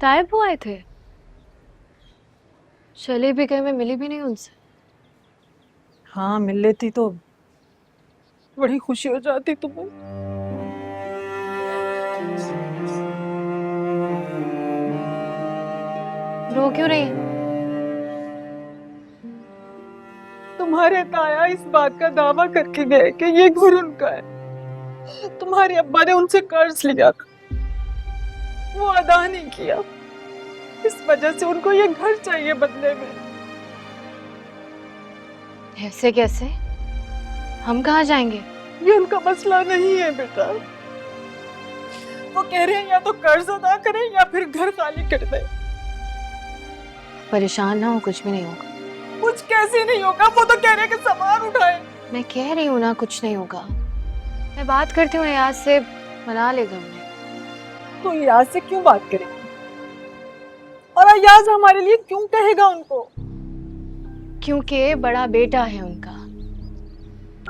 तायब हुए आए थे? चले भी गए, मैं मिली भी नहीं उनसे। हाँ, मिल लेती तो बड़ी खुशी हो जाती तुम्हें। रो क्यों रही है? तुम्हारे ताया इस बात का दावा करके गए कि ये घर उनका है। तुम्हारे अब्बा ने उनसे कर्ज लिया था, वो अदा नहीं किया। इस वजह से उनको ये घर चाहिए बदले में। ऐसे कैसे? हम कहाँ जाएंगे? ये उनका मसला नहीं है बेटा। वो कह रहे हैं या तो कर्ज अदा करें या फिर घर खाली कर दें। परेशान ना हो, कुछ भी नहीं होगा। कुछ कैसे नहीं होगा, वो तो कह रहे हैं कि सामान उठाए। मैं कह रही हूँ ना, कुछ नहीं होगा। मैं बात करती हूँ याद से, मना लेगा उन्हें। तो याद से क्यों बात करेंगे? और अयाज हमारे लिए क्यों कहेगा उनको? क्योंकि बड़ा बेटा है उनका,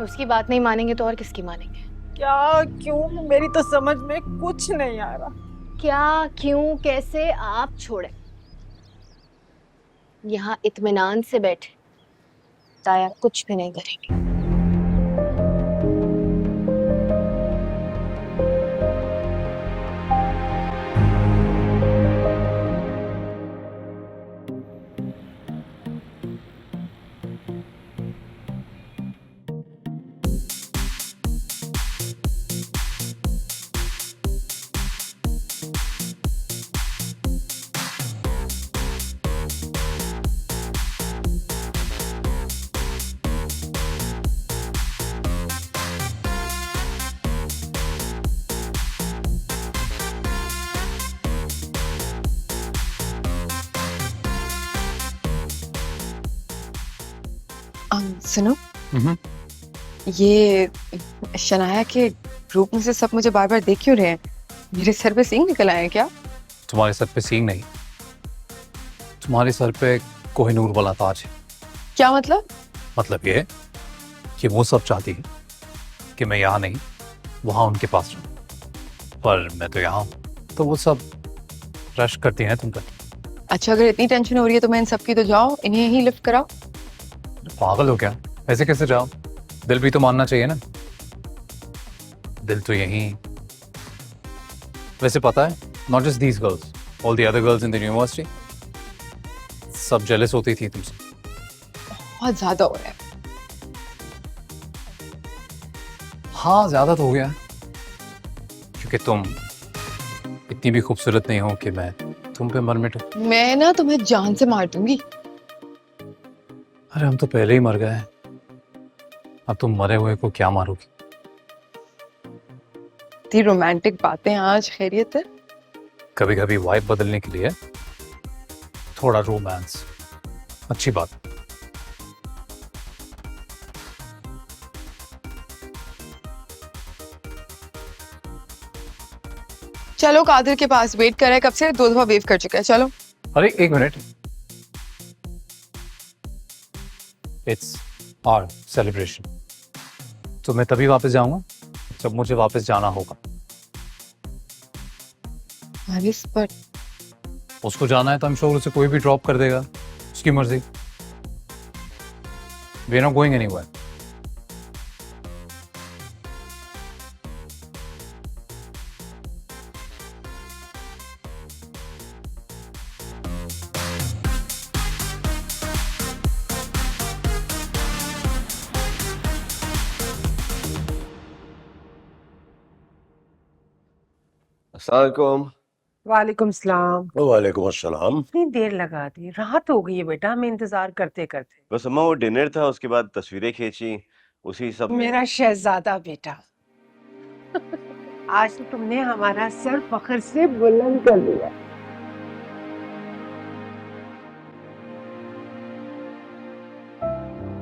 उसकी बात नहीं मानेंगे तो और किसकी मानेंगे? क्या क्यों, मेरी तो समझ में कुछ नहीं आ रहा। क्या क्यों कैसे आप छोड़े, यहाँ इत्मीनान से बैठे, ताया कुछ भी नहीं करेंगे। सुनो, ये शनाया के ग्रुप में से सब मुझे बार बार देख क्यों रहे हैं? मेरे सर पे सींग निकल आए हैं क्या? तुम्हारे सर पे सींग नहीं, तुम्हारे सर पे कोहिनूर वाला ताज है। क्या मतलब? मतलब ये कि वो सब चाहती है कि मैं यहाँ नहीं, वहाँ उनके पास रहूँ, पर मैं तो यहाँ हूँ, तो वो सब रश करती हैं तुम पर। अच्छा, अगर इतनी टेंशन हो रही है तो मैं इन सब की तो जाओ, इन्हें ही लिफ्ट कराओ। पागल हो क्या? ऐसे कैसे जाओ? दिल भी तो मानना चाहिए ना। दिल तो यहीं। वैसे पता है, not just these girls, all the other girls in the university सब जेलस होती थी तुमसे। बहुत ज्यादा हो रहा है। हाँ, ज्यादा तो हो गया, क्योंकि तुम इतनी भी खूबसूरत नहीं हो कि मैं तुम पे मर मिटूं। मैं ना तुम्हें जान से मार दूंगी। अरे हम तो पहले ही मर गए हैं, अब तुम मरे हुए को क्या मारोगी? इतनी रोमांटिक बातें आज, खैरियत है? कभी कभी वाइब बदलने के लिए थोड़ा रोमांस अच्छी बात है। चलो, कादिर के पास वेट कर रहा है कब से, 2 दफा वेव कर चुका है। चलो। अरे एक मिनट, इट्स आवर सेलिब्रेशन, तो मैं तभी वापस जाऊंगा जब मुझे वापस जाना होगा। हारिस, पर उसको जाना है तो I'm sure उसे कोई भी ड्रॉप कर देगा, उसकी मर्जी। We are not going anywhere. अस्सलाम। वालेकुम सलाम। वालेकुम अस्सलाम। इतनी देर लगा दी, रात हो गई है बेटा, हमें इंतजार करते करते। बस अम्मा वो डिनर था, उसके बाद तस्वीरें खींची, उसी सब में। मेरा शहजादा बेटा, आज तो तुमने हमारा सर फख्र से बुलंद कर दिया।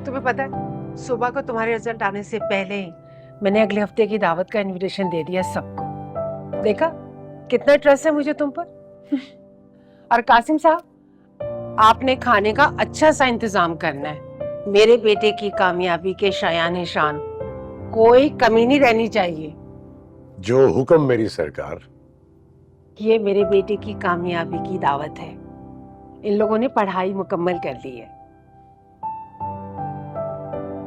तुम्हें पता है, सुबह को तुम्हारे रिजल्ट आने से पहले ही मैंने अगले हफ्ते की दावत का इनविटेशन दे दिया सबको। देखा कितना ट्रस्ट है मुझे तुम पर। और कासिम साहब, आपने खाने का अच्छा सा इंतजाम करना है। मेरे बेटे की कामयाबी के शायान शान कोई कमी नहीं रहनी चाहिए। जो हुक्म मेरी सरकार। ये मेरे बेटे की कामयाबी की दावत है। इन लोगों ने पढ़ाई मुकम्मल कर ली है।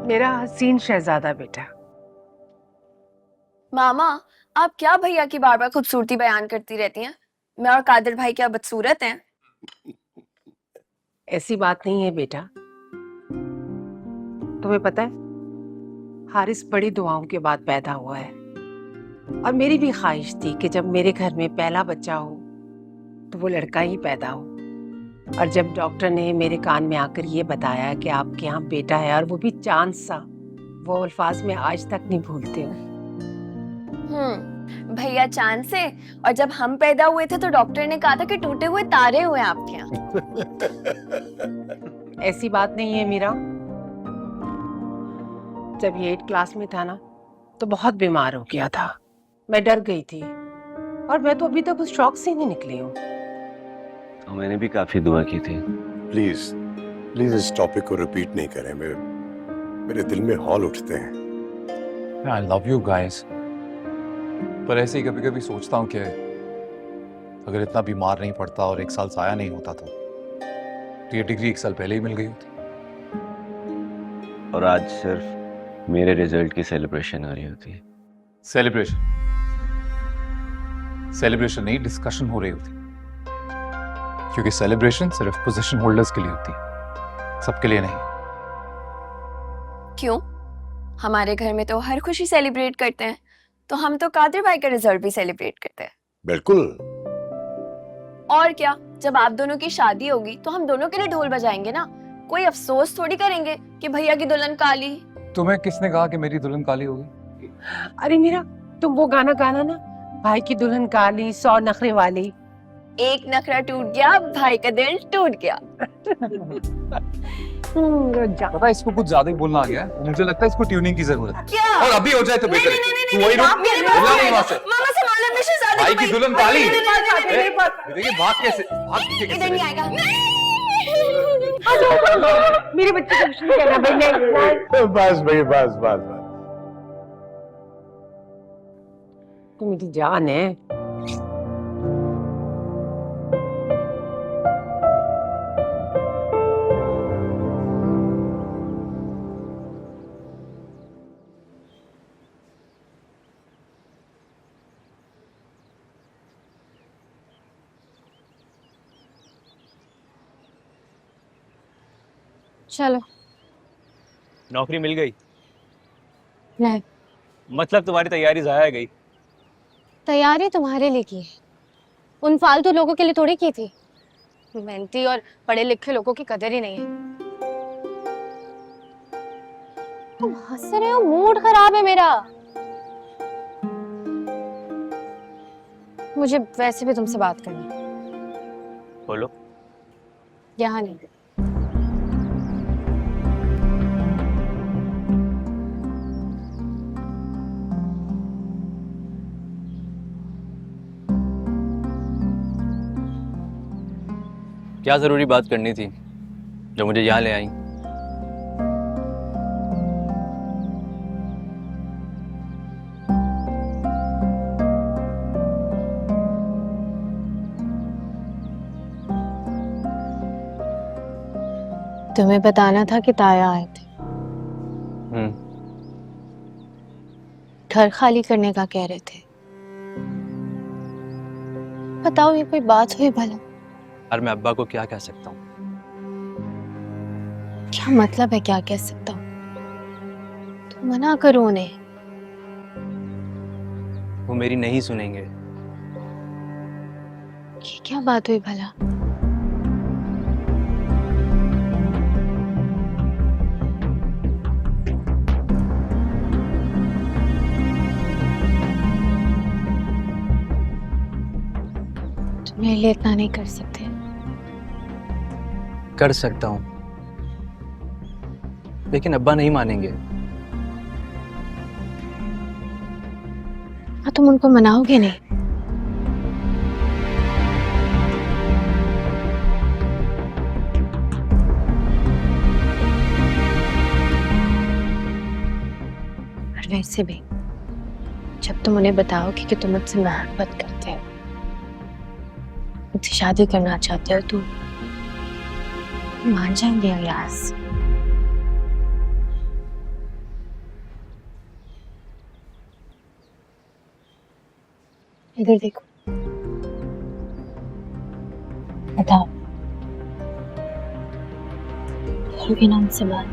मेरा हसीन शहजादा बेटा। मामा, आप क्या भैया की बार बार खूबसूरती बयान करती रहती हैं? मैं और कादिर भाई क्या बदसूरत हैं? ऐसी बात नहीं है बेटा। तुम्हें पता है, हारिस बड़ी दुआओं के बाद पैदा हुआ है और मेरी भी ख्वाहिश थी कि जब मेरे घर में पहला बच्चा हो तो वो लड़का ही पैदा हो। और जब डॉक्टर ने मेरे कान में आकर ये बताया कि आपके यहाँ बेटा है और वो भी चांद सा, वो अल्फाज में आज तक नहीं भूलते हो। भैया चांद से, और जब हम पैदा हुए थे तो डॉक्टर ने कहा था कि टूटे हुए तारे हुए आपके यहाँ। ऐसी बात नहीं है मीरा। जब ये 8th क्लास में था ना तो बहुत बीमार हो गया था। मैं डर गई थी और मैं तो अभी तक उस शौक से नहीं निकली हूँ। और मैंने भी काफी दुआ की थी। प्लीज प्लीज इस टॉपिक को रिपीट नहीं करें। मेरे दिल में हॉल उठते हैं। आई लव यू गाइस, पर ऐसे ही कभी कभी सोचता हूँ कि अगर इतना बीमार नहीं पड़ता और 1 साल साया नहीं होता तो ये डिग्री 1 साल पहले ही मिल गई होती। और आज सिर्फ मेरे रिजल्ट की सेलिब्रेशन हो रही होती है। सेलिब्रेशन नहीं, डिस्कशन हो रही होती, क्योंकि सेलिब्रेशन सिर्फ पोजीशन होल्डर्स के लिए होती है, सबके लिए नहीं। क्यों? हमारे घर में तो हर खुशी सेलिब्रेट करते हैं, तो हम तो कादिर भाई का रिजल्ट भी सेलिब्रेट करते हैं। बिल्कुल। और क्या, जब आप दोनों की शादी होगी तो हम दोनों के लिए ढोल बजाएंगे ना। कोई अफसोस थोड़ी करेंगे कि भैया की दुल्हन काली। तुम्हें किसने कहा कि मेरी दुल्हन काली होगी? अरे मीरा, तुम वो गाना गाना ना, भाई की दुल्हन काली 100 नखरे वाली। एक नखरा टूट गया, भाई का दिल टूट गया। पता है, इसको कुछ ज्यादा ही बोलना आ गया है। मुझे लगता है इसको ट्यूनिंग की जरूरत है। क्या? और अभी हो जाए तो बेहतर है। तू वही रुक, हिलना नहीं वहां से। मामा से मालूम नहीं शहजादी भाई को की भाई- दुल्हन भाई काली। मेरे पास, मेरे पास। देखिए भाग कैसे इधर नहीं आएगा। मेरे बच्चे को कुछ नहीं कहना भाई। नहीं बस भाई, बस बस बस। तू मेरी जान है। चलो। नौकरी मिल गई? नहीं, मतलब तुम्हारी तैयारी जाया गई? तैयारी तुम्हारे लिए की है, उन फालतू लोगों के लिए थोड़ी की थी। मेहनती और पढ़े लिखे लोगों की कदर ही नहीं है। तुम हंस रहे हो, मूड खराब है मेरा। मुझे वैसे भी तुमसे बात करनी है। बोलो। यहाँ नहीं। क्या जरूरी बात करनी थी जो मुझे यहाँ ले आई? तुम्हें बताना था कि ताया आए थे। घर खाली करने का कह रहे थे। बताओ, ये कोई बात हुई भला? और मैं अब्बा को क्या कह सकता हूँ? क्या मतलब है क्या कह सकता हूँ? तुम मना करो उन्हें। वो मेरी नहीं सुनेंगे। ये क्या बात हुई भला? मेरे लिए इतना नहीं कर सकते? कर सकता हूँ, लेकिन अब्बा नहीं मानेंगे। हाँ, तुम उनको मनाओगे नहीं? और वैसे भी जब तुम उन्हें बताओगे कि तुम मुझसे मोहब्बत करते हो मुझसे शादी करना चाहते हो तो मान जाएंगे अयाज। इधर देखो, बताओ करोगे ना मुझसे बात?